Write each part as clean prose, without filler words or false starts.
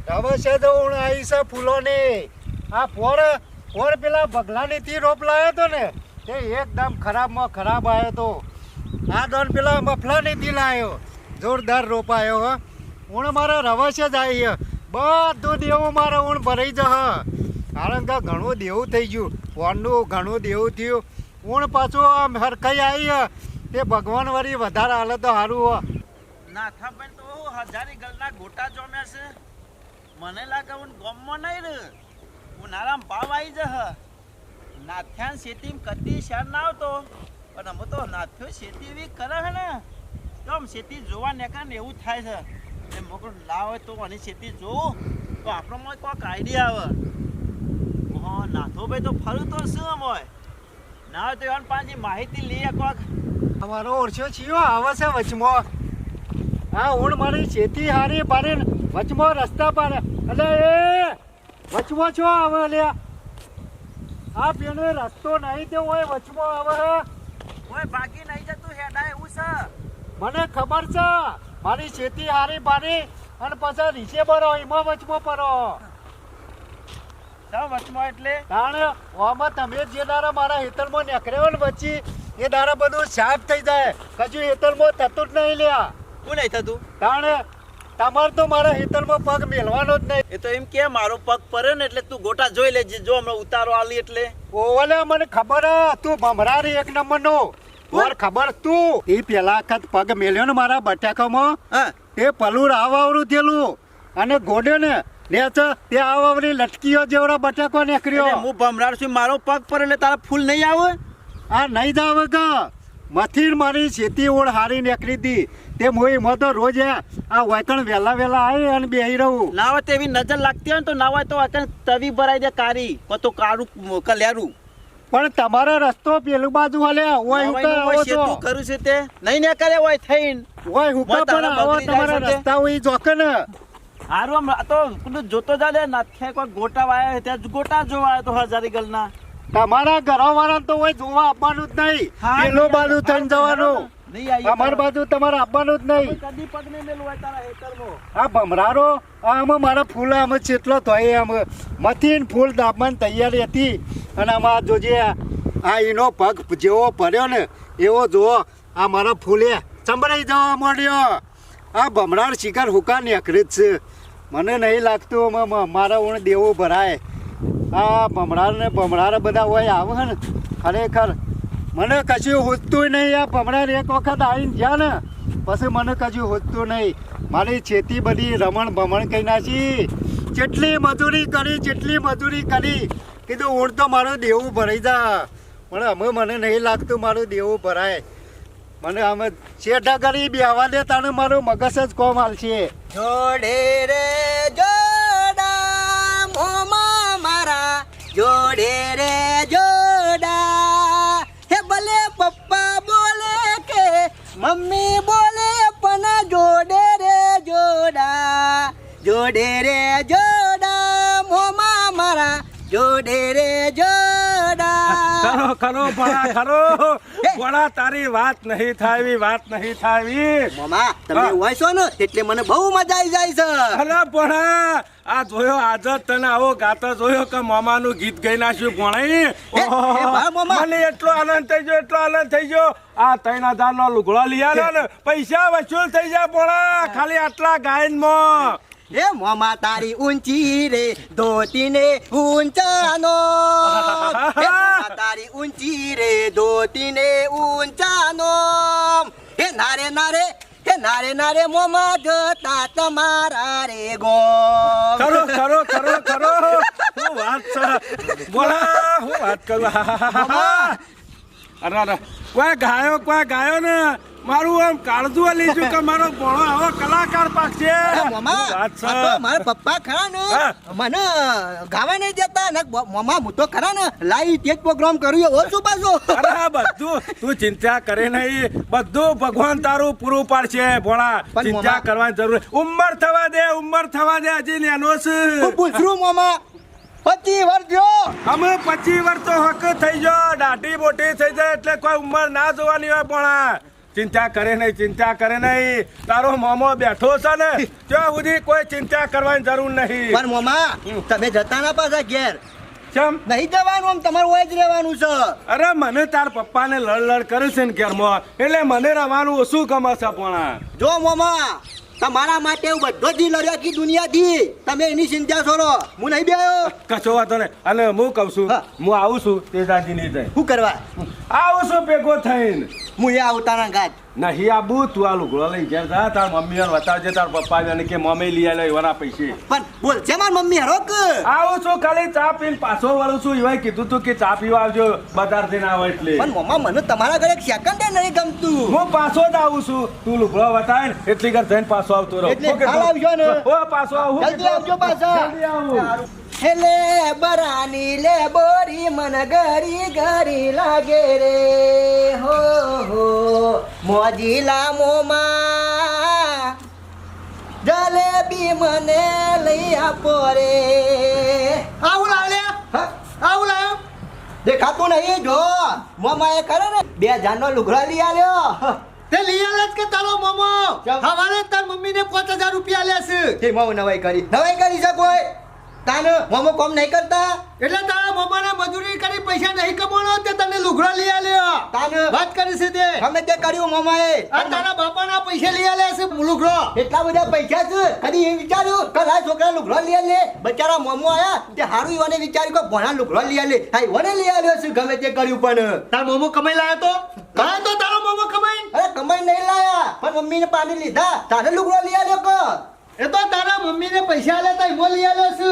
રવશે તો હું આવી છે ફૂલોની. આ ફોર પેલા બગલાની થી રોપ લાવ્યો તો ને તે એકદમ ખરાબમાં ખરાબ આવ્યો તો. આ દોન પેલા મફલાની થી લાવ્યો, જોરદાર રોપ આવ્યો. હ હું મારે રવશે જ આવી બધું દેવું મારે હું ભરાઈ જહ. કારણ કે ઘણું દેવું થઈ ગયું, ફોનનું ઘણું દેવું થયું. હું પાછું આમ હરખાઈ આવી તે ભગવાન વળી વધારે હાલે તો સારું. નાથા પણ તો હજારી ગલના ગોટા જોમ્યા છે. મને લાગે હું ગમમાં નહીં રે ઉનાળામાં ભાવ આવી જશે. નાથ્યાન શેતીમાં કદી શેર ના આવતો, પણ અમે તો નાથ્યો શેતી એવી કરે છે ને તો આમ શેતી જોવા નીકળે ને એવું થાય છે. એ મોકલું લાવે તો આની શેતી જોવું તો આપણોમાં કોઈક આઈડિયા આવે. હા નાથો ભાઈ તો ફરું તો શું હોય ના હોય તો એવાની પાછી માહિતી લઈએ કોઈક. અમારો ઓરછો છીયો આવે છે વચમાં. હા હું મારી ખેતી હારી પાડી વચમાં રસ્તા પર એટલે એ વચમાં છો આવે લ્યા. આ પેલો રસ્તો નહીં તે હોય વચમાં આવે. ઓય બાકી નહીં જતું હેડા એવું છે. મને ખબર છે મારી ખેતી હારી પાડી અને પછી નીચે ભરો એમાં વચમાં પરો. વચમાં એટલે તાણે આમાં તમે જે દારા મારા હેતરમાં નીકળ્યો ને વચ્ચે એ દારા બધું સાફ થઈ જાય. કજુ હેતરમાં થતું જ નહીં લ્યા. શું નહીં થતું? તાણે તમારે તો મારા હેતરમાં પગ મેલવાનો જ નહીં. એ તો એમ કે મારો પગ પડે ને એટલે તું ગોટા જોઈ લેજે. જો હમણાં ઉતારો આલી એટલે ઓલે મને ખબર તું ભમરારી એક નંબર નો ઓર ખબર તું એ પેલા વખત પગ મેલ્યો ને મારા બટાકામાં એ પલું આવરું થયેલું અને ગોડ્યો ને તે આવરી લટકીઓ જેવડો બટાકો નીકળ્યો. હું ભમરાર છું, મારો પગ પર એટલે તારા ફૂલ નહીં આવે. આ નહીં જ આવે કે મથી મારી ખેતી ઓળ હારી નીકળી હતી તે હું એમાં તો રોજ આ વાયકણ વહેલા આવી અને બેહી રહું. ના હોય તેવી નજર લાગતી હોય ને તો ના હોય તો તવી ભરાઈ દે કારી તો કાળું કલ્યારું. પણ તમારો રસ્તો પેલું બાજુ હાલે ઓય હુકા આવો છો કરું છે તે નહીં ને કરે હોય થઈને ઓય હુકા પણ આવો તમારા રસ્તા હોય જોકે ને. હારું આમ તો જોતો જાલે નાથે કોઈ ગોટા વાયા ત્યાં ગોટા જોવા આવ્યો તો હજારી ગલના. તમારા ઘરવાળા તો હોય જોવા આપવાનું જ નહીં, પેલો બાજુ થઈને જવાનું. અમારી બાજુ તમારે આપવાનું જ નહીં. કદી પગ નહીં મેલું હોય તારા હેતરમાં. આ ભમરારો આમાં મારા ફૂલ આમાં ચેટલો થાય આમ મથી ફૂલ દાબવાની તૈયારી હતી અને આમાં જોજે આ એનો પગ જેવો ભર્યો ને એવો જુઓ આ મારા ફૂલે ચંબરાઈ જવા માંડ્યો. આ ભમરાર શિકાર હુકા નીકળી જ છે. મને નહીં લાગતું મારા ઊણ દેવું ભરાય. આ ભમરાર બધા હોય આવે ને ખરેખર મને કશું હોતું નહીં. આ ભમરાર એક વખત આવીને ગયા ને પછી મને કશું હોતું નહીં. મારી ખેતી બધી રમણ ભમણ કહી નાખી. જેટલી મજૂરી કરી કીધું ઊણ તો મારું દેવું ભરાઈ જા. પણ અમે મને નહીં લાગતું મારું દેવું ભરાય. મને અમે શેઠા કરી બેહવા દે તાને મારું મગજ જ કોમ હાલશે. જોડે રે જોડા મોમા મારા જોડે રે જોડા હે ભલે પપ્પા બોલે કે મમ્મી બોલે પણ જોડે રે જોડા મોમા મારા જોડે રે જોડા. ખરો ભણા ખરો ભણા તારી વાત નહીં થાવી મોમા તમે હોય છો ને એટલે મને બહુ મજા આવી જાય છે. અરે ભણા આ જોયો આજે તને આવો ગાતો જોયો કે મામાનું ગીત ગાઈ નાખ્યું ભણાઈ. મને એટલો આનંદ થઈ ગયો આ 3000 નો લુગડો લઈ આવ્યો ને પૈસા વસૂલ થઈ જાય ભણા ખાલી આટલા ગાયનમાં. એ મોમા તારી ઊંચી રે ધોતી ને ઊંચાનો તારી ઊંચી રે ધોતી ને ઊંચાનો હે નારે મોમા જતા તમારા રે ગો. ખરો હું વાત છે બોલા હું વાત કરું. અરે કોઈ ગાયો ને મારું આમ કાળજું લીધું કે મારો ભણો આવો કલાકાર પાકશે. મારા પપ્પા ખરા ને મને ગાવા નહીં દેતા ને મમ્મા હું તો ખરા ને લાઈ તે જ પ્રોગ્રામ કર્યો ઓછું પાછું. અરે બધું તું ચિંતા કરે નહીં, બધું ભગવાન તારું પૂરું પાડશે ભોળા. ચિંતા કરવાની જરૂર. ઉંમર થવા દે હજી નેનો છે. પૂછરું મમ્મા 25 વર્ષ જો અમે 25 વર્ષ તો હક થઈ ગયો. દાઢી મોટી થઈ જાય એટલે કોઈ ઉંમર ના જોવાની હોય ભોળા. ચિંતા કરે નહીં તારો મામો બેઠો છે ને ત્યાં સુધી કોઈ ચિંતા કરવાની જરૂર નહીં. પણ મોમા તમે જતા ના પાછા ઘેર ચમ નહીં જવાનું, આમ તમારું હોય જ રહેવાનું છે. અરે મને તાર પપ્પાને લડ કરે છે ને ઘેરમાં એટલે મને રવાનું ઓછું ગમે છે પણ જો મોમા તમારા માટે હું બધો જ લડ્યો આખી દુનિયાથી, તમે એની ચિંતા છોડો, હું નહીં બેયો. કશો વાંધો નહીં. અને હું કહું છું હા. હું આવું છું તેજાજીની જઈ શું કરવા આવું છું ભેગો થઈને. હું એ આવતાના ઘાટ નહીં આબુ તું આ લુગડો લઈ ગયા જા તાર મમ્મી બતાવજે તાર પપ્પા અને કે મમ્મી લઈ આવ્યો એવાના પૈસે પણ બોલ છે માર મમ્મી હરોક આવું છું ખાલી ચા પીને પાછો વળું છું એવાય કીધું તું કે ચા પીવા આવજો બજાર થઈને આવો એટલે પણ મમ્મા મને તમારા ઘરે એક સેકન્ડ નહીં ગમતું. હું પાછો જ આવું છું તું લુગડો બતાય ને એટલી ઘર જઈને પાછો આવતો રહો એટલે હાલ આવજો ને. હો પાછો આવું જલ્દી આવજો પાછા. જલ્દી આવું. હેલે બરાની લે બોરી મન ગરી ગરી લાગે રે હો મોજીલા મોમાં જલેબી મને લઈ આપો રે. આવું લાવ્યા આવું લાવ્યો દેખાતું નહીં જો મોમા એ કરે ને 2000 નો લુગડા લઈ આવ્યો. તે લઈ આલે કે તારો મોમો હવારે તાર મમ્મીને 5000 રૂપિયા આલ્યા છે. તે મોં નવાઈ કરી છે કોઈ તાને મોમો કોમ નહીં કરતા એટલે તારા મોમાને મજૂરી કરી પૈસા નહીં કમાણો તે તને લુગડો લઈ આલ્યો. તાને વાત કરી છે તે ગમે તે કર્યું મોમાએ. આ તારા બાપાના પૈસા લઈ આલ્યા છે લુગડો. એટલા બધા પૈસા છે કદી એ વિચાર્યું કે આ છોકરા લુગડો લઈ લે બચારા મોમો આયા તે હારું ઈવાને વિચાર્યું કે ભણા લુગડો લઈ લે હા ઈવાને લઈ આલ્યો છે ગમે તે કર્યું પણ તાર મોમો કમાઈ લાયો તો તારો મોમો કમાઈ અરે કમાઈ નહીં લાયા પણ મમ્મીને પાણી લીધા તારે લુગડો લઈ આલ્યો કે એ તો તારા મમ્મીને પૈસા આલ્યા તા ઈમો લઈ આલ્યો છે.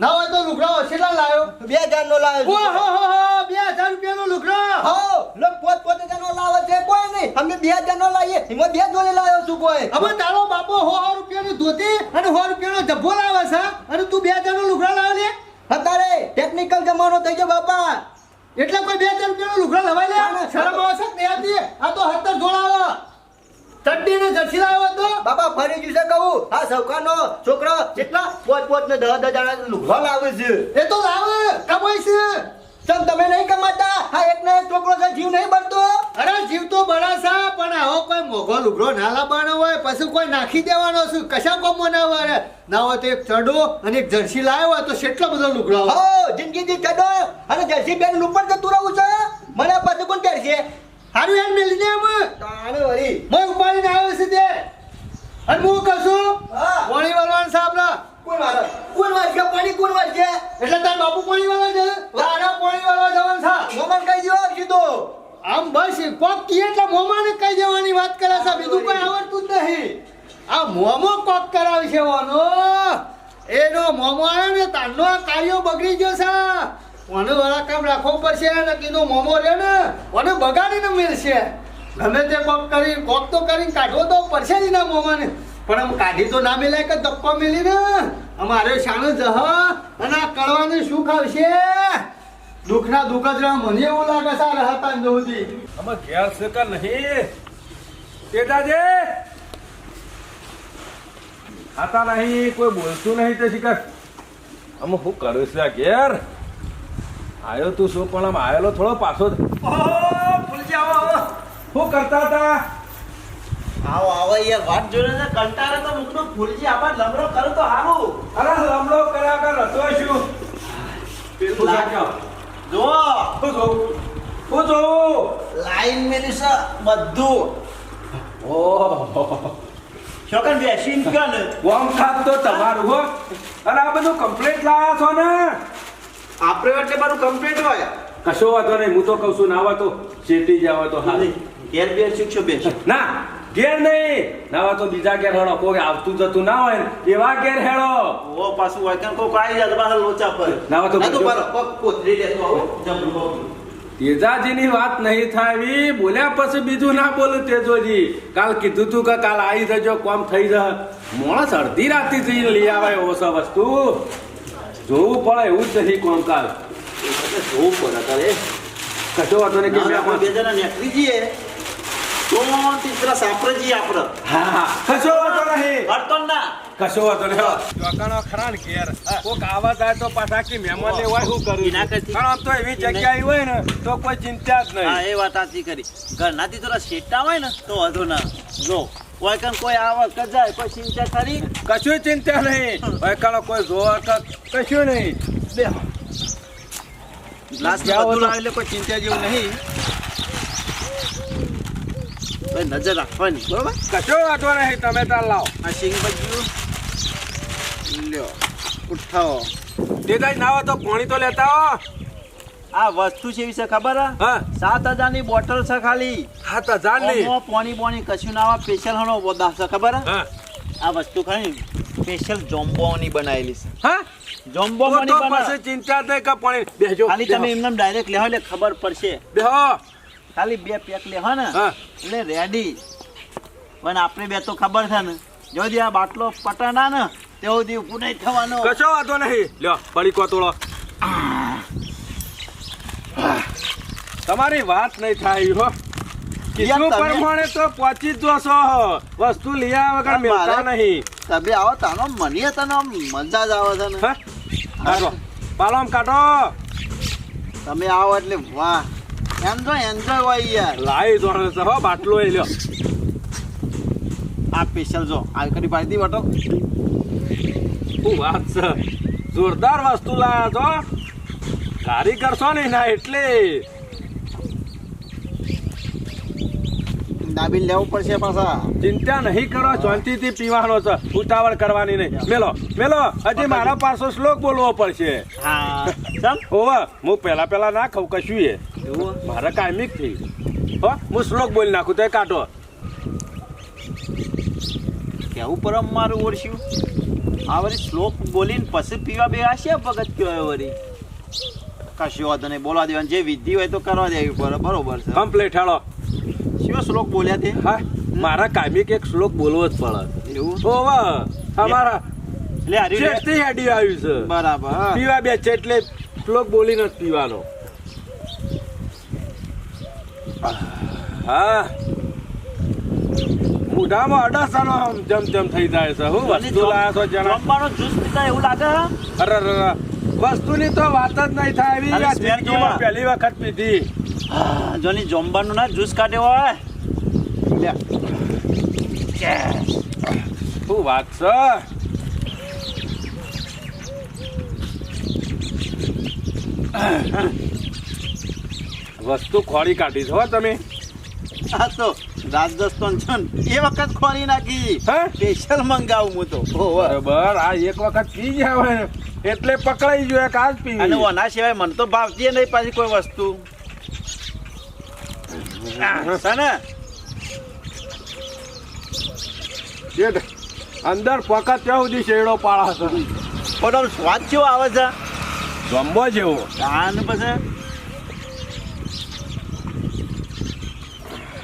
ના હોય તો લુગડો કેટલા લાયો? 2000 નો લાવ્યો ઓહો હો 2000 રૂપિયાનો લુગડો. હો લોક પોત નો લાવે છે કોઈ નહીં અમે 2000 નો લાવીએ એમાં 2 જોડે લાવ્યો છું કોઈ હવે તારો બાપો 100 રૂપિયાની ધોતી અને 100 રૂપિયાનો જબ્બો લાવે છે અને તું 2000 નો લુગડો લાવે લે. અત્યારે ટેકનિકલ જમાનો થઈ ગયો બાપા એટલે કોઈ 2000 રૂપિયાનો લુગડો લવાય લે? શરમ આવે છે ને યાદી? આ તો 70 જોડાવો ચડ્ડી ને જર્સી લાવ્યો તો બાપા ફરી જશે કહું આ સૌકાનો છોકરો કેટલા પોત ને 10,000 લુગડો લાવે છે એ તો લાવે કમાય છે. ચમ તમે નહીં કમાતા આ એક ને એક છોકરો છે જીવ નહીં બનતો અરે જીવ તો બળાસા પણ આવો કોઈ મોઘો લુગડો ના લાવવાનો હોય પછી કોઈ નાખી દેવાનો છે કશા કોમો ના હોય ના હોય તો એક ચડો અને એક જર્સી લાવ્યો હોય તો કેટલો બધો લુગડો આવે. હો જિંદગી ચડો અને જર્સી બેન ઉપર જતું રહું છે મને પાછું કોણ કરશે હારું યાર મેલીને આમ તાણે વળી મોય ઉપાડીને આવ્યો છે તે અને હું કહું છું હા. પાણી વાળવાનું સાહેબ ના કોણ વાળશે પાણી કોણ વાળશે એટલે તાર બાપુ પાણી વાળવા છે તારા પાણી વાળવા જવાનું છે. મોમન કઈ દેવા સીધો આમ બસ કોક કીએ એટલે મોમાને કઈ દેવાની વાત કરે છે બીજું કઈ આવડતું જ નહીં. આ મોમો કોક કરાવી છે વાનો એનો મોમો આવ્યો ને તારનો આ કાર્યો બગડી ગયો છે. ઓને વાળા કામ રાખવું પડશે ને કીધું મોમો રે ને ઓને બગાડીને મેળશે ગમે તે કોક તો કરીને કાઢવો તો પડશે જ ના મોમાને પણ આમ કાઢી તો ના મેલાય કે ધક્કો મેલી ને અમારે શાનો જહ અને આ કળવાને શું ખાવશે દુઃખના દુઃખ જ રહે. મને એવું લાગે છે આ રહતા નહોતી. અમે ઘેર છે કે નહીં તેજાજે ખાતા નહીં કોઈ બોલતું નહીં તે શીખર અમે શું કર્યું છે આ ઘેર આવ્યો તું શું પણ આમ આવેલો થોડો પાછો જ. ઓહો, ફૂલજી આવો આવો. શું કરતા હતા આવો આવો યાર વાત જોઈને ને કંટાળે તો મુકનો ફૂલજી આમાં લમડો કરો તો હારું. અરે લમડો કર્યા કર હતો શું પેલું સાચો જો શું જોઉં શું જોઉં લાઈન મેલી છે બધું ઓહો છોકન બેસીને ગયો ને વોમ ખાત તો તમારું હો અને આ બધું કમ્પ્લીટ લાયા છો ને આપણે એટલે મારું કમ્પ્લીટ હોય કશો વાંધો નહીં હું તો કહું છું નાવા તો શેટી જવા તો હા ઘેર બે શીખશો બેસ ના ઘેર નહીં નાવા તો બીજા ઘેર હેડો કોઈ આવતું જતું ના હોય ને એવા ઘેર હેડો ઓ પાછું હોય કેમ કોઈ આવી જાય પાછા લોચા પર નાવા તો ના તો કરજો. બરો પગ કોતરી લેતો આવો જબરું તેજાજીની વાત નહીં થાવી બોલ્યા પછી બીજું ના બોલું તેજોજી કાલ કીધું તું કે કાલ આવી જજો કોમ થઈ જાય માણસ અડધી રાતે જઈને લઈ આવે એવો છે વસ્તુ જોવું પડે એવું જ નહીં કોમ કાલ જોવું પડે તારે કશો વાંધો નહીં કે આપણે બે જણા નીકળી જઈએ શાંતિ પેલા સાપરે જઈએ આપણે હા હા કશો વાંધો નહીં હરતો ના કશો વાંધો નહીં ચોકાનો ખરા ને ઘેર કોક આવા જાય તો પાછા કે મહેમાન ને હોય શું કરું એના કરતી- પણ આમ તો એવી જગ્યાએ હોય ને તો કોઈ ચિંતા જ હા નહીં એ વાત સાચી કરી ઘરનાથી થોડા શેટા હોય ને તો વાંધો ના જો કોઈ કન કોઈ આવે કે જાય કોઈ ચિંતા ખરી કશું ચિંતા નહીં વૈકાનો કોઈ જોવા કે કશું નહીં બેહો. ગ્લાસ ને બધું લાવે એટલે કોઈ ચિંતા જેવું નહીં ભાઈ નજર રાખવાની બરોબર કશો વાંધો નહીં તમે તાર લાવો આ સિંગ બાજુ લ્યો ઉઠાવો તે કઈ ના હોય તો પાણી તો લેતા હો આ વસ્તુ છે વિશે ખબર હે? હા 7,000 ની બોટલ છે ખાલી 7,000 ની ઓમો પાણી કશું ના આવે સ્પેશિયલ હનો બોદા છે ખબર હે? હા આ વસ્તુ ખાલી સ્પેશિયલ જોમ્બોની બનાવેલી છે હા જોમ્બો તો ની બના પછી ચિંતા જ નહીં કે પાણી બેસજો ખાલી તમે એમને ડાયરેક્ટ લેવો એટલે ખબર પડશે બેહો ખાલી 2 પેક લેવો ને હા એટલે રેડી પણ આપણે બે તો ખબર છે ને જો દી આ બાટલો પટાના ને તેવો દી ઊભું નહીં થવાનો કશો વાંધો નહીં લ્યો પડી કોતોળો તમારી વાત નહીં થાય હો કીધું તમે- પ્રમાણે તો પહોંચી જ જોશો વસ્તુ લઈ આવ્યા વગર પણ મિલતા મારે- નહીં તમે આવો તાનો મને તને આમ મજા જ આવે છે ને હા કાઢો પાલો આમ કાઢો તમે આવો એટલે વાહ એન્જોય હોય યાર લાવી દોડે છે હો બાટલો એ લ્યો આ સ્પેશિયલ જો આ કરી પાડી દી બટો શું વાત છે જોરદાર વસ્તુ લાયા છો કારીગર છો ને ના એટલે દાબીને લેવું પડશે પાછા ચિંતા નહીં કરો શાંતિથી પીવાનો છે ઉતાવળ કરવાની નહીં મેલો મેલો હજી મારા પાસે શ્લોક બોલવો પડશે હા સમ ઓવા હું પહેલા ના ખાઉં કશું એ એવું મારે કાયમિક થઈ હો હું શ્લોક બોલી નાખું તો કાઢો કેવું પરમ મારું ઓળશ્યું આ વળી શ્લોક બોલીને પછી પીવા બે આશે ભગત કયો વળી કશું વાંધો નહીં બોલવા દેવાનું જે વિધિ હોય તો કરવા દેવી પડે બરોબર છે કમ્પ્લીટ હાલો શું શ્લોક બોલ્યા તે હા મારા કાયમિક એક શ્લોક બોલવો જ પડે એવું ઓવા અમારા એટલે હારી લે. શેઠથી હેડી આવ્યું છે બરાબર હા. પીવા બે છે એટલે શ્લોક બોલીને જ પીવાનો હા મોઢામાં અડાસાનો આમ જેમ તેમ થઈ જાય છે હું વસ્તુ લાયા છો જણા જમવાનો જ્યુસ પીતા એવું લાગે હે? અરે અરે વસ્તુની તો વાત જ નહીં થાય એવી અરે આ સ્મેલ જિંદગીમાં જોયા. પહેલી વખત પીધી હા, જોની જમવાનું ના જ્યુસ કાઢ્યો હોય લે. શું વાત છે વસ્તુ ખોરી કાઢી છો હો તમે આ તો રાજસ્થાન છે ને, એ વખત ખોરી નાખી હે? સ્પેશિયલ મંગાવું હું તો ઓહો. બરાબર આ એક વખત પી ગયા હોય ને એટલે પકડાઈ ગયો એક આજ પી અને ઓના સિવાય મને તો ભાવતી નહીં પાછી કોઈ વસ્તુ છે ને અંદર પકડ ત્યાં સુધી શેડો પાડા છે પણ આમ સ્વાદ કેવો આવે છે જમવો જેવો કાન પછી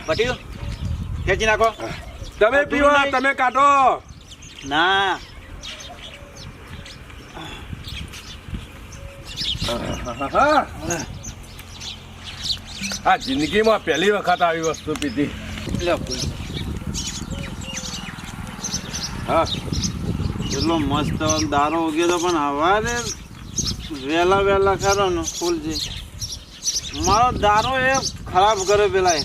પટ્યું ખેંચી નાખો તમે પીવો તમે કાઢો ના હા. આ જિંદગીમાં પહેલી વખત આવી વસ્તુ પીધી લે હા એટલો મસ્ત દારો ઉગ્યો તો પણ હવારે વહેલા ખરો ને ફૂલજી મારો દારો એ ખરાબ કર્યો પેલા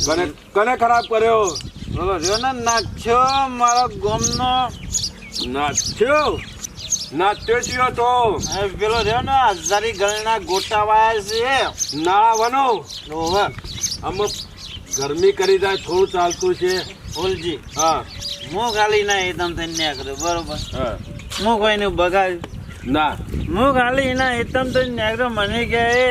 કને કને ખરાબ કર્યો બોલો રહ્યો ને નાખ્યો મારા ગોમનો નાચ્યો નાચ્યો થયો તો પેલો રહ્યો ને હજારી ગળના ગોટા વાયા છે નાવાનો ઓહો અમુક ગરમી કરી જાય થોડું ચાલતું છે ફૂલજી હા હું ખાલી ના એકદમ થઈને ન્યા કર્યો બરોબર હા હું કોઈને બગાડ ના હું ખાલી ના એકદમ થઈને ન્યા કર્યો મને કે એ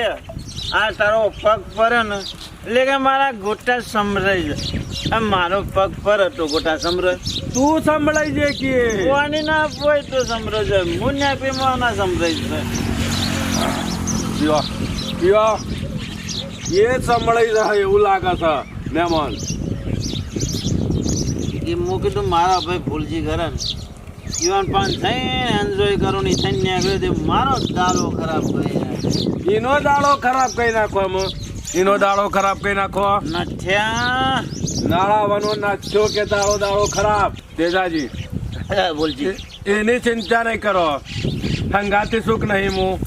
આ તારો પગ ફરે ને એટલે કે મારા ગોટા સંભળાઈ જાય આ મારો પગ ફરે તો ગોટા સંભળાય તું સંભળાઈ જાય કે કોની ના હોય તો સંભળાય જાય હું ન્યા પીમાં ના સંભળાય જાય પીવા પીવા એ જ સંભળાઈ જાય એવું લાગે છે મહેમાન એ હું કીધું મારા ભાઈ ભૂલજી કરે ને જીવન પણ થઈને એન્જોય કરું નહીં થઈને ન્યા કર્યો તે મારો દારો ખરાબ કરી નાખ્યો. એનો દાડો ખરાબ કરી નાખો એમ એનો દાડો ખરાબ કઈ નાખો. નથ્યા નાળાવાનો નાખ્યો કે દાડો ખરાબ. તેજાજી બોલજી એની ચિંતા નહીં કરો. હંગાતી સુખ નહીં. હું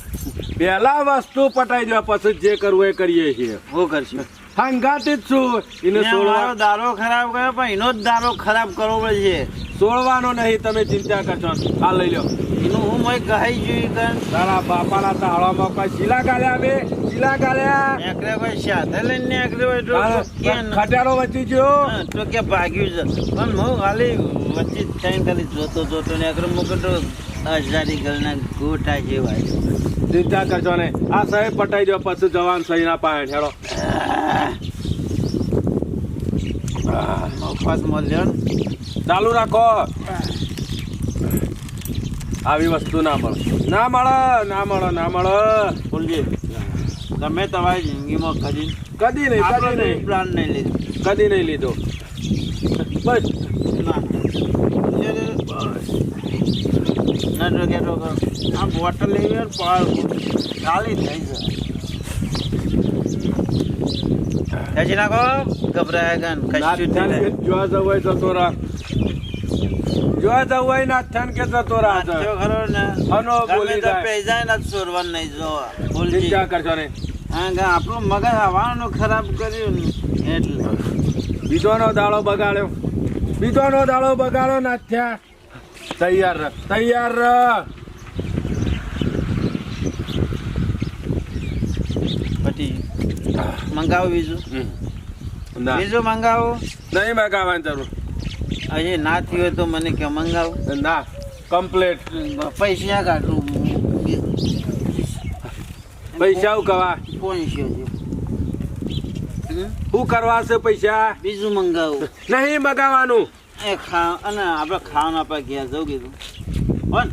પહેલા વસ્તુ પટાઈ દો, પછી જે કરવું એ કરીએ છીએ. હું કરશું હંગાતી જ છું. એને મારો છોડવા દારો ખરાબ કર્યો પણ એનો જ દારો ખરાબ કરવો પડશે. છોડવાનો નહીં. તમે ચિંતા કરશો. આ લઈ લો. એનું હું મય કહી જોઈ કર તારા બાપાના તાળામાં કોઈ શીલા ગાલ્યા બે શીલા ગાલ્યા. એકરે કોઈ સાથે લઈને નીકળ્યો હોય તો કે ન- ખટારો વચ્ચી ગયો. હા, તો કે ભાગ્યું છે પણ હું ખાલી વચ્ચે થઈને ખાલી જોતો ને એકરે મૂકે તો હજારી ગલના ગોઠા જેવા છે. ચિંતા કરશો ને. આ સહી પટાઈ દો, પછી જવાન સહી ના પાય. હેડો. મફત મળ્યો ને ચાલુ રાખો. આવી વસ્તુ ના મળે. બોલજી તમે તમારી જિંદગીમાં કદી નહીં નહીં પ્લાન નહીં લીધો કદી નહીં લીધો. બસ ના તો કહેતો કરો આ બોટલ લેવી હોય ને ખાલી થઈ જાય પછી નાખો ગભરાય ગન કશું જ નહીં જોવા જવું હોય જતો રાહ. જોવા જવું હોય નાથન કે જતો રાહ. નાચ્યો ખરો ને અનો બોલી ગમે તો જાય. પૈસા ને ચોરવાનું નહીં જોવા બોલજી ચિંતા કરશો ને. હા આપણું મગજ હવાનું ખરાબ કર્યું ને એટલે બીજોનો દાડો બગાડ્યો નાથ્યા. તૈયાર રહ. પછી મંગાવો બીજું ના બીજું મંગાવો નહીં મગાવવાની જરૂર. હજી ના થયું હોય તો મને કે મંગાવો ના કમ્પ્લેટ. પૈસા કાઢું પૈસા હું કવા પોઈશો છે શું કરવા છે પૈસા? બીજું મંગાવું નહીં મગાવવાનું. એ અને આપણે ખાવાનું આપણે ઘેર જવું કીધું હોન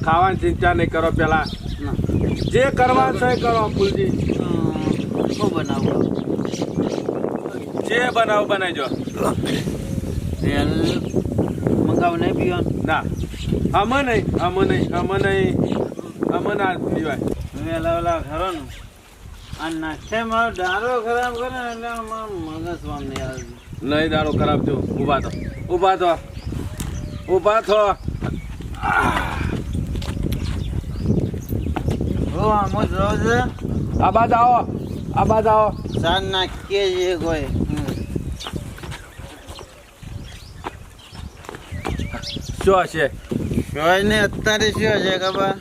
ખાવાની ચિંતા નહીં કરો. પેલા ના જે કરવા છે એ કરો. ફૂલજી શું બનાવું જે બનાવ બનાવજો. તેલ મંગાવું નહીં પીવાનું ના અમે ના પીવાય. વેલા વેલા ખરો ને આ નાખે મારો દારો ખરાબ કરે ને એટલે મારું મગજ વામ નહીં આવે નહીં દારો ખરાબ થયો. ઊભા થો. હો આમ જ રહો છે આ બાદ આવો. સાંજ નાખીએ છીએ કોઈ શું હશે? કોઈ ને અત્યારે શું છે ખબર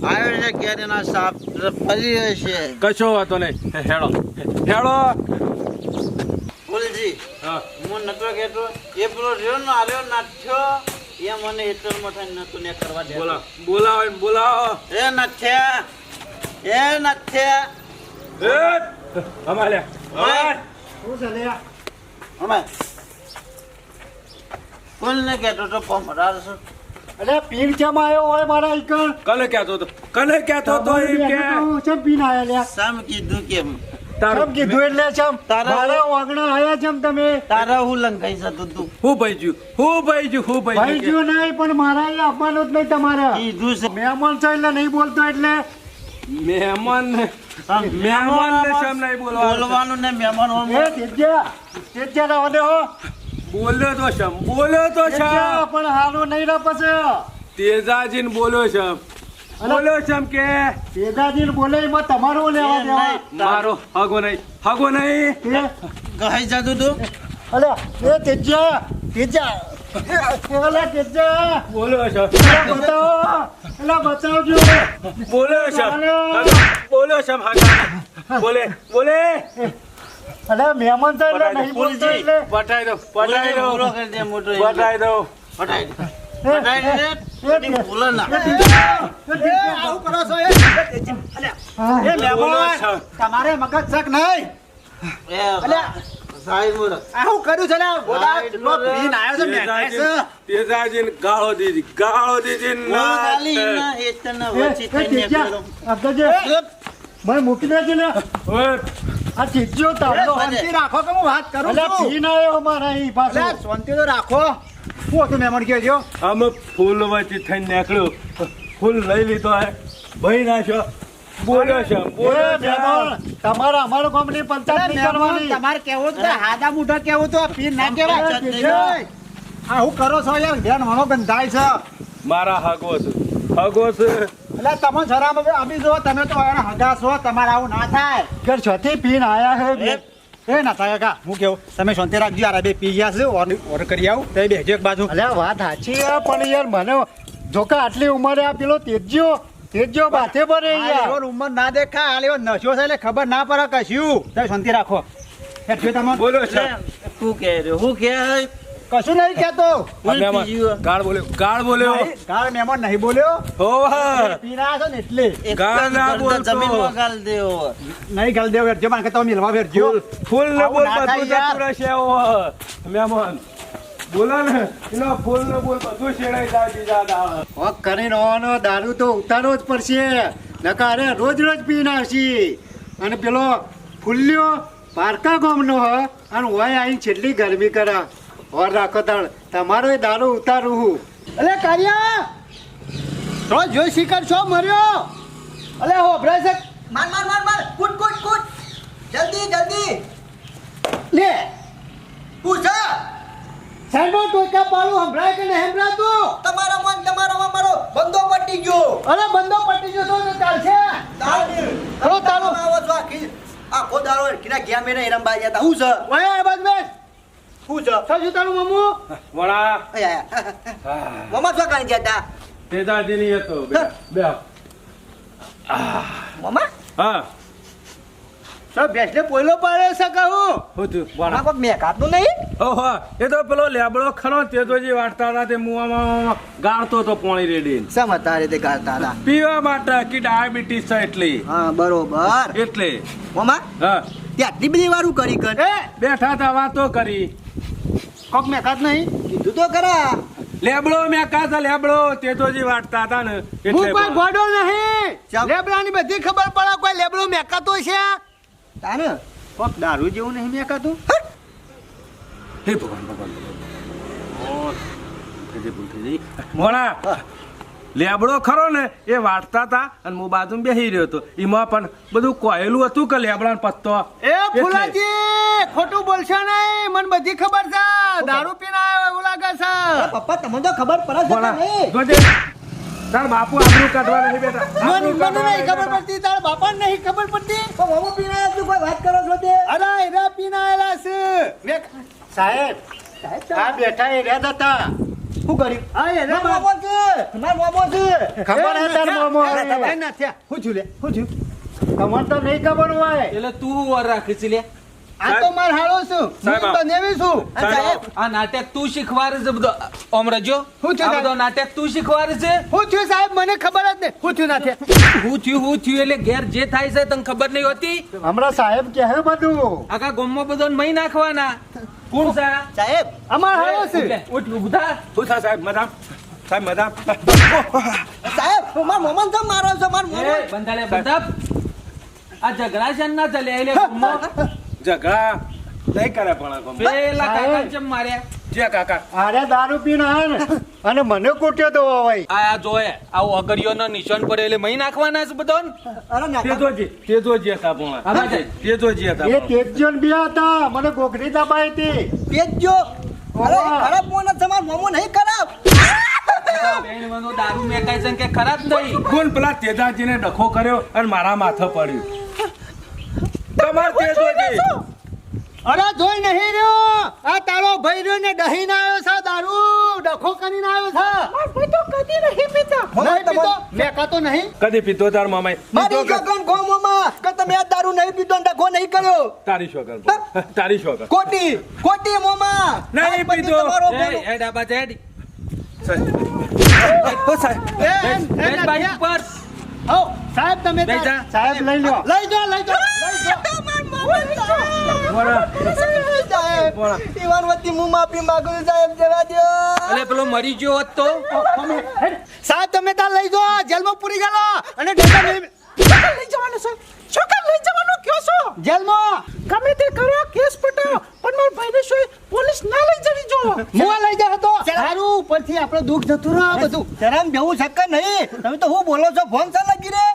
આવ્યો છે ક્યારે ના સાપ ફરી હશે કશો વાતો નહીં. હેડો. બોલજી હા હું નતો કહેતો એ પેલો રહ્યો ને આલ્યો નાઠ્યો એ મને હેતરમાં થઈને નતું ને કરવા દે બોલાવો. એ નથ્યા અમારે શું છે લે? અમે કોને કહેતો તો પમરાર છે અરે પીર કેમ આવ્યો હોય મારા ઈકણ? કને કહેતો તો એમ કે ચમ પીને આયા લ્યા? સામ કીધું કેમ ચમ કીધું એટલે ચમ તારા- મારા વાગણા આયા ચમ તમે? તારા હું લંકાઈ જતું તું હું ભાઈ ભાઈ ગયો નહીં પણ મારા અહીંયા આપવાનું જ નહીં તમારે. કીધું છે મહેમાન છે એટલે નહીં બોલતો એટલે મહેમાન ને શેમ નહીં બોલવાનું? બોલવાનું ને મહેમાન એ તેજ્યા રહેવા દે હો. બોલ્યો તો શેમ તેજ્યા પણ હાલો નહીં રહે પછી. તેજાજીને બોલ્યો શેમ કે તેજાજીને બોલે એમાં તમારું લેવા દેવા. મારો હગો નહીં એ કહી જતું તું અલ્યા એ તેજ્યા એલા તેજ્યા બોલ્યો છે બતાવજો બોલ્યો છે બોલે અલ્યા મહેમાન છે એટલે નહીં બોલતો એટલે પટાઈ દો પૂરો કરી દે મોટો પટાઈ દો. પટાઈ દે પટાઈ દે બોલો ના આવું કરો છો બોલો છે. તમારે મગજ શક નહીં એ સાહેબ મૂરખ આવું કર્યું છે ને બોલા કેટલો પીને આવ્યો છે મેઠાઈ છે. તેજાજીને ગાળો દીધી ખાલી ના ના હેતના વચ્ચે થઈને નીકળ્યો. મને મૂકી દેજે ને ઓય, આ ચીજો તારો શાંતિ રાખો કે હું વાત કરું અલ્યા છું પીને આવ્યો અમારા અહીં પાછો. અલ્યા, શાંતિ તો રાખો શું હતું મહેમાન કહેજો અમે ફૂલ વચ્ચે થઈને નીકળ્યો. ફૂલ લઈ લીધો હે ભાઈ નાખ્યો બોલ્યો છે બોલ્યો એ મહેમાન, તમારે અમારો ગામની પંચાયત નહીં કરવાની. તમારે કેવું તો હાદા મુઠા કેવું તો પીર ના કહેવાય. આ હું કરો છો યાર ધ્યાન મારો ગંધાય છે મારા હગો છે હગો છે એટલે તમે શરાબ આપી જો તમે તો એના હગા છો તમારે આવું ના થાય ઘર છથી પીને આયા હે એ ના થાય કાકા હું કેવું તમે શાંતિ રાખજો યાર આ બે પી ગયા છે ઓર્ડર કરી આવું તે બેસજો એક બાજુ અલ્યા વાત સાચી છે, પણ યાર મને જોકે આટલી ઉંમરે આ પેલો તેજ્યો બાથે ભરે આ યાર. એવો ઉંમર ના દેખાય હાલ એવો નશો છે એટલે ખબર ના પડે કશું તમે શાંતિ રાખો હેઠજો તમે બોલ્યો છે તું કે રહ્યો હું કે કશું નહીં કહેતો ગાળ બોલ્યો કાળ મહેમાન નહીં બોલ્યો હોવા પીના છો ને એટલે ગાળ ના બોલતો. જમીનમાં ગાલ દેવો નહીં ગાલ દેવ હેઠજો મારે કે તમે મિલવા હેઠજો ફૂલ ને આવું બોલ ના બધું થાય જતું રહેશે મહેમાન બોલો ને એનો ફૂલ ને બોલ બધું શેડાઈ જાય બીજા દાડા. હોક કરીને આવવાનો દારૂ તો ઉતારવો જ પડશે, નકા અરે રોજ પીને આવશી. અને પેલો ફૂલ્યો પારકા ગામનો હ અને હોય આઈને છેલ્લી ગરમી કરે. ઓર રાખો તાણ તમારો દારૂ ઉતારું હું. અલે કારિયા તો જોઈ શિકાર છો મર્યો અલે હો ભરાય છે માર માર માર માર કૂદ કૂદ કૂદ જલ્દી જલ્દી લે પૂછા સાહેબો ટોકા પાડું સંભળાય કે નહીં સંભળાતું તમારા મારો બંદો પટી ગયો અરે બંદો પટી ગયો તો ચાલશે તારો તારો આવો છો આ કોદારો કિના ગયા મેને રંબા જતા હું છે ઓય બસ બસ હું છે શું તારું મમ્મુ વડા મમ્મા શું કાઈ જતા તે દાદીની હતો બે મમ્મા હા સર બેસને પોયલો પાડે છે કહું હું તું મારા વડા કોઈ મેં કાપતું નહીં ઓહો એ તો પેલો લેબડો ખરો તે તો જે વાટતા હતા તે મુવામાં ગાળતો તો પોણી રેડી સમ તારે તે કાઢતા હતા પીવા માટે કે ડાયાબિટીસ છે એટલે હા બરોબર એટલે મમ્મા હા તે આટલી બધી વારું કરી કર બેઠા હતા વાતો કરી કોક મેં કાત નહીં કીધું તો ખરા લેબડો મેં કાતા લેબડો તે તો જે વાટતા હતા ને હું કોઈ ગોડો નહીં લેબડાની બધી ખબર પડે કોઈ લેબડો મેકાતો છે તાને કોક દારૂ જેવું નહીં મેકાતું હે ભગવાન મોણા લેબડો ખરો ને એ વાટતા હતા અને હું બાજુ બેસી રહ્યો હતો એમાં પણ બધું કોયેલું હતું કે લેબડાનો પત્તો એ ફુલાજી ખોટું બોલશો નહીં મને બધી ખબર છે દારૂ પીને આવ્યો એવું લાગે છે પપ્પા તમને તો ખબર પડે જોજે તાર બાપુ આબરૂ કાઢવા નહીં બેટા મને નહીં ખબર પડતી તારા બાપાને નહીં ખબર પડતી તો મોમો પીને આવ્યા તું કોઈ વાત કરો છો તે અરે એરા પીને આવેલા છે સાહેબ આ બેઠા એ રહ્યા હતા. શું કર્યું આ એરા મોમો છે માર મોમો છે ખબર હે તાર મોમો હે. એ ના થયા હું છું લે હું છું તમને તો નહીં ખબર હોય. એટલે તું વર રાખી છે લે આ તો માર હાળો છું સાહેબ, હું બનેવી છું સાહેબ, આ નાટક તું શીખવાડે છે બધો ઓમ રજો હું છું આ બધો સાહેબ? નાટક તું શીખવાડે છે હું છું સાહેબ મને ખબર જ નહીં હું છું ના થયા હું થયું એટલે ઘેર જે થાય છે તને ખબર નહીં હોતી હમણાં સાહેબ કહે બધું. આખા ગામમાં બધો મહી નાખવાના કોણ છે આ? સાહેબ અમાર હાળો છે ઉઠ લે, ઉઠ ઉભા શું થાય સાહેબ મદામ સાહેબ મદામ સાહેબ માર મોમન તો મારો છે માર એ બંધાલે બંધાપ આ ઝઘડા છે ને ના ચાલે એટલે ગામમાં ઝઘડા નહીં કરે પણ પેલા કાકા ચમ માર્યા જે કાકા આરે દારૂ પીને આવ્યો ને અને મને કૂટ્યો તો હોય. આ જોયે આવું અગરિયોનો નિશાન પડે એટલે મહી નાખવાના છે બધો અરે તે તો જે હતા પોણા આ બાજુ. તે તો જે હતા એ તેજ્યો ને બે હતા મને ગોખરી દબાઈ હતી. પેજો અરે ખરાબ મોન તમાર મોમો નહીં ખરાબ બેનવાનો દારૂ મેકાય છે ને કે ખરાબ નહીં કોણ પેલા તેજાજીને ડખો કર્યો અને મારા માથે પડ્યું તમાર તેજોજી અરે જોઈ નહીં રહ્યો આ તારો ભાઈ રહ્યો ને દહીં ના આવ્યો છે દારૂ ડખો કરીને આવ્યો છે તો કદી નહીં પીતા નહીં પીતો મેં કાતો નહીં કદી પીતો તાર મામાએ મારી જગન ગોમોમાં કે તમે આ દારૂ નહીં પીતો ને ડખો નહીં કર્યો તારી શોગન તારી શોગન કોટી કોટી મોમાં નહીં પીતો. એ ડાબા જેડ એ બેસ બાઈક પર હો સાહેબ તમે બેસ જા. સાહેબ લઈ લો. લઈ જાઓ લઈ જાઓ લઈ જાઓ ઈવાન વતી મું માફી માંગુ છું સાહેબ જવા દો એટલે પેલો મરી ગયો હોત તો સાહેબ તમે ત્યાં લઈ જાઓ જેલમાં પૂરી ગયેલો અને ડેટા લઈ જવાનો છે છોકરા લઈ જવાનો કયો છો જેલમાં ગમે તે કરો કેસ પટાવો પણ મારા ભાઈને શું પોલીસ ના લઈ જવી જો હું લઈ જા હતો સારું ઉપરથી આપણો દુઃખ જતું રહે બધું શરમ જેવું શક્કર નહીં તમે તો હું બોલો છો ફોન ચાલ લાગી રે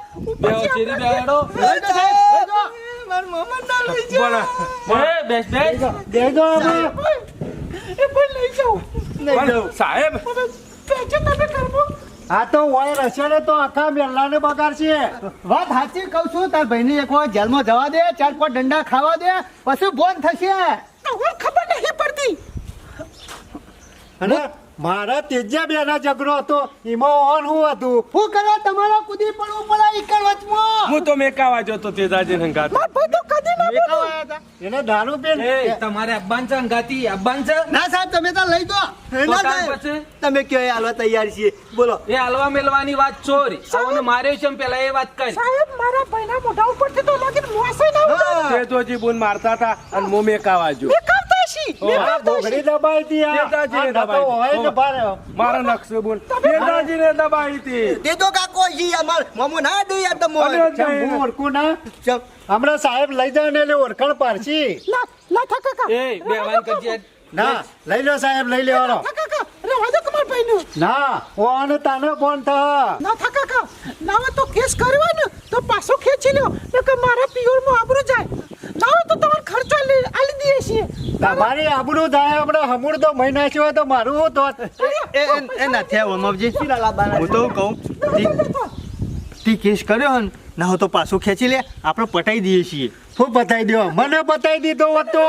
બેહો ચીરી બેહાડો. લઈ જો સાહેબ, લઈ જો. મારા મોમાં ના લઈ જાઓ. બોલો એ બેસ બેસ. દેજો અમે એ પણ લઈ જાઓ. નહીં જાઓ. સાહેબ આ તો વાય રહેશે ને તો આખા મેલ્લાને બગાડશે. વાત સાચી કહું છું, તાર ભાઈને એક વાર જેલમાં જવા દે, 4-5 દંડા ખાવા દે, પછી બોન થશે. ખબર નહીં પડતી. અને મારા તેજ્યા બેના ઝઘડો હતો એમાં ઓન હું હતું. શું કરવા તમારા કુદી પડવું પડે ઈકણ વચમાં? હું તો મેકાવા જતો તેજાજી હંગાત. એને દારૂ પીને એ તમારે અબ્બાન છે અંગાતી અબ્બાન છે. ના સાહેબ, તમે તો લઈ દો. તો ના કાલ સાહેબ, પછી તમે કયો એ હાલવા તૈયાર છીએ, બોલો. એ હાલવા મેલવાની વાત છોરી. આવને માર્યો છે એમ પેલા એ વાત કરી. હા. તેજોજી બોન મારતા હતા અને હું મેકાવા જો. આ ઘોઘડી દબાઈ હતી આ. તેજાજીને આ નતો હોય ને બાર. મારા નકશો બોન તેજાજીને દબાઈ હતી. તે તો કાકો જી અમાર મોમો ના દે યાર તમો. અરે, ચમ હું ઓળખું ના. હમણાં સાહેબ લઈ જાય ને એટલે ઓળખાણ પાડશી. એ બેવાન કરજે. ના લઈ લો સાહેબ, લઈ લેવાનો. ના ઓન તાને કોણ થા. તમારી આબરૂ થાય આપણે હમુડ તો મહિના છે તો મારું હું તો એ નથી આવો મમજી. હું તો કહું તી કેસ કર્યો ને ના હો તો પાછો ખેંચી લે, આપણે પટાઈ દઈએ છીએ. શું બતાવી દો, મને બતાવી દીધો હોત તો.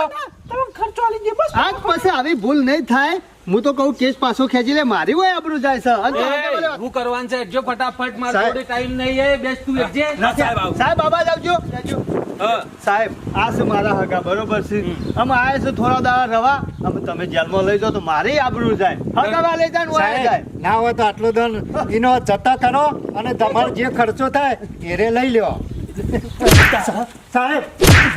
આજ પછી આવી ભૂલ નહીં થાય. હું તો કહું કેસ પાછો ખેંચી લે, મારી હોય આબરૂ જાય છે. અને એ હું કરવાનું છે જો ફટાફટ મારો સાહેબ. જોડે ટાઈમ નહીં હે બેસ તું એકજે. ના સાહેબ આવું. સાહેબ આવાજ આવજો. હા. સાહેબ આ છે મારા હગા, બરોબર છે. અમે આયા છે થોડા દાડા રવા, અમે તમે જેલમાં લઈ જાઓ તો મારી આબરૂ જાય. હગાવા લઈ જાય ને વાયા જાય. સાહેબ ના હોય તો આટલો દન એનો જતા કરો અને તમારો જે ખર્ચો થાય એ લઈ લ્યો. સાહેબ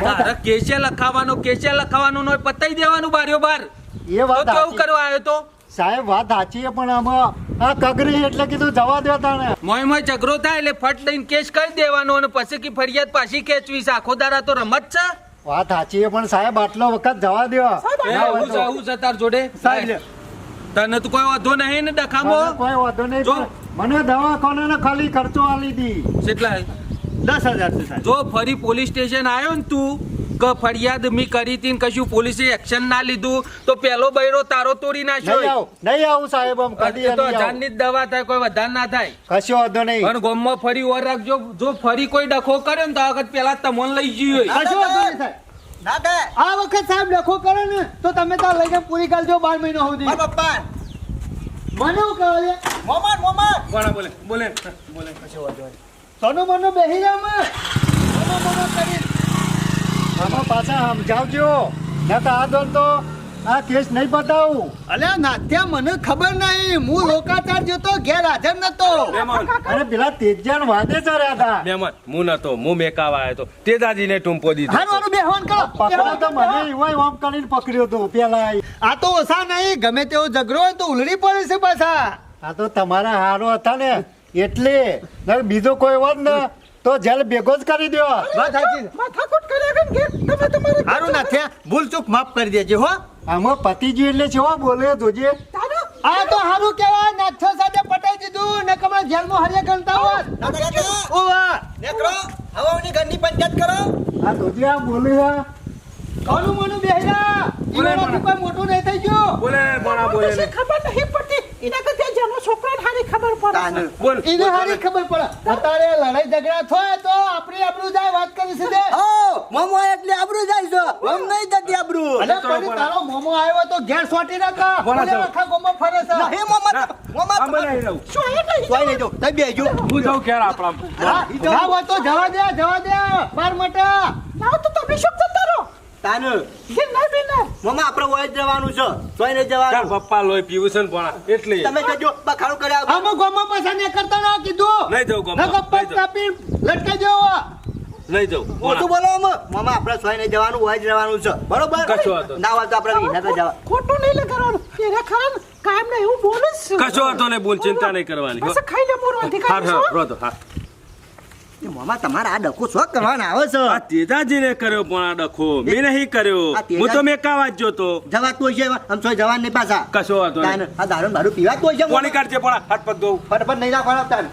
તારે કેસે લખાવાનો નો પતાઈ દેવાનું બાર્યો બાર. એ તો વાત કેવું સાચી. કરવા આવ્યો તો? સાહેબ વાત સાચી છે પણ આમાં આ કગરી એટલે કીધું જવા દો તાણે. મોય ઝઘડો થાય એટલે ફટ દઈને કેસ કરી દેવાનો અને પછી કી ફરિયાદ પાછી ખેંચવી છે. આખો દાડા તો રમત છે. વાત સાચી છે પણ સાહેબ આટલો વખત જવા દો. એ ના હોય હું તો. જાઉં છે તાર જોડે. સાહેબ લે. તને તો કોઈ વાંધો નહીં ને ડખામો? મને કોઈ વાંધો નહીં જો. પણ મને દવાખાનાનો ખાલી ખર્ચો આલી દી. કેટલા? 10,000 છે સાહેબ. જો ફરી પોલીસ સ્ટેશન આવ્યો ને તું કે ફરિયાદ મી કરી હતી ને કશું પોલીસે એક્શન ના લીધું તો પેલો બૈરો તારો તોડી નાખ્યો. નહીં આવું સાહેબ આમ કદી તો નહીં આવું. હજારની જ દવા થાય, કોઈ વધારે ના થાય. કશો વાંધો નહીં. અને ગામમાં ફરી ઓર રાખજો. જો ફરી કોઈ ડખો કર્યો ને તો આ વખત પેલા તમને લઈ ગયો હોય. કશો વાંધો નહીં સાહેબ. ના થાય આ વખત સાહેબ લખો કરે ને તો તમે તાર લઈને પૂરી કરજો 12 મહિના સુધી. મારા પપ્પા મને હું કહે લે, મોમાન કોણ બોલે બોલે બોલે. સોનો મનો બેહી જા અમે. સોનો મનો કરી. આમાં પાછા સમજાવજો નકર આ દોન તો આ કેસ નહીં બતાવું. અલ્યા નાથ્યા મને ખબર નહીં, હું લોકાચાર જતો ઘેર હાજર નતો. મહેમાન અને પેલા તેજ્યાન વાદે ચડ્યા હતા. મહેમાન હું નતો, હું મેકાવા આવ્યો તો તેજાજીને ટૂંપો દીધો. હારું હારું બેહવાન કરો. પકડો તો મને એવો ઓમ કરીને પકડ્યો તો પેલા. આ તો ઓછા નહીં, ગમે તેવો ઝઘડો હોય તો ઉલડી પડે છે પાછા. આ તો તમારા હારો હતા ને એટલે નકર બીજો કોઈ હોત ને તો જેલ ભેગો જ કરી દો. વાત સાચી. હારું નાથ્યા, ભૂલ ચૂક માફ કરી દેજો હો. આમાં પતિજી એટલે કેવો બોલે જોજે. આ તો હારું કહેવાય, નાથ્યો સાથે પટાઈ દીધું ને કમળા જેલમાં હરિયા ગણતા હોત. ઓવા નેકરો હવાની ઘરની પંચાયત કરો. આ જોજે આ બોલે છે. કોનું મોનું બેહરા જીવનમાંથી કોઈ મોટું નહીં થઈ ગયું. બોલે બોણા બોલે ને. ખબર નહીં પડતી એના કરતા જેનો છોકરાને હારી ખબર પડે બોલ એને હારી ખબર પડે. અત્યારે લડાઈ ઝઘડા થાય તો આપણી આબરૂ જાય, વાત કરી છે તે. મોમો એટલે આબરૂ જાય છો ઓમ નહીં જતી આબરૂ. અલે પછી તારો મોમો આવ્યો તો ઘેર સોટી નાખા. બોલા બોલે ચાલો. આખા ગામમાં ફરે છે. હે મોમા આમ બનાવી રહું. સોય નહીં જો તઈ બેજો. હું જાઉં ક્યારે આપણા. હા, ના હોય તો જવા દે બાર મટા. ના તો તમે શું જતા રહો તાન કે ના બેના મોમા આપણે હોય જ જવાનું છે સોય નહીં તાર જવાનું. પપ્પા લોહી પીવું છે ને ભણા એટલે તમે જજો બખાડું કર્યા આમાં ગામમાં પાછા ને કરતા ના કીધું. નહીં જાઉં ગામમાં, નકર પગ નહીં જાઉં. કાપી લટકાઈ દેવો. નહીં જાઉં ઓછું બોલો મોમા આપણે સોય નહીં જવાનું હોય જ રહેવાનું છે બરોબર. કશો વાંધો નહીં. ના હોય તો આપણે વિના જવા. ખોટું નહીં લગાડવાનું એને ખરા ને કાયમ ને એવું બોલે છે કશો વાંધો નહીં, બોલ ચિંતા નહીં કરવાની. બસ ખાઈ લે મોરો હા અધિકાર હા રોતો હા. એ મોમા તમારા આ ડખો શોખ કરવાના આવે છે. આ તેજાજીને કર્યો પણ આ ડખો મેં નહીં કર્યો. આ તેજા- હું તો મેકાવા જ જોતો. જવાતું હશે આમ સોય જવાનું નહીં પાછા. કશો વાંધો નહીં. તાન આ દારૂ બારૂ પીવાતું હશે કોની કાઢજે પણ હાથ પગ ધોવું. ફટફટ નહીં રાખવાના તાન.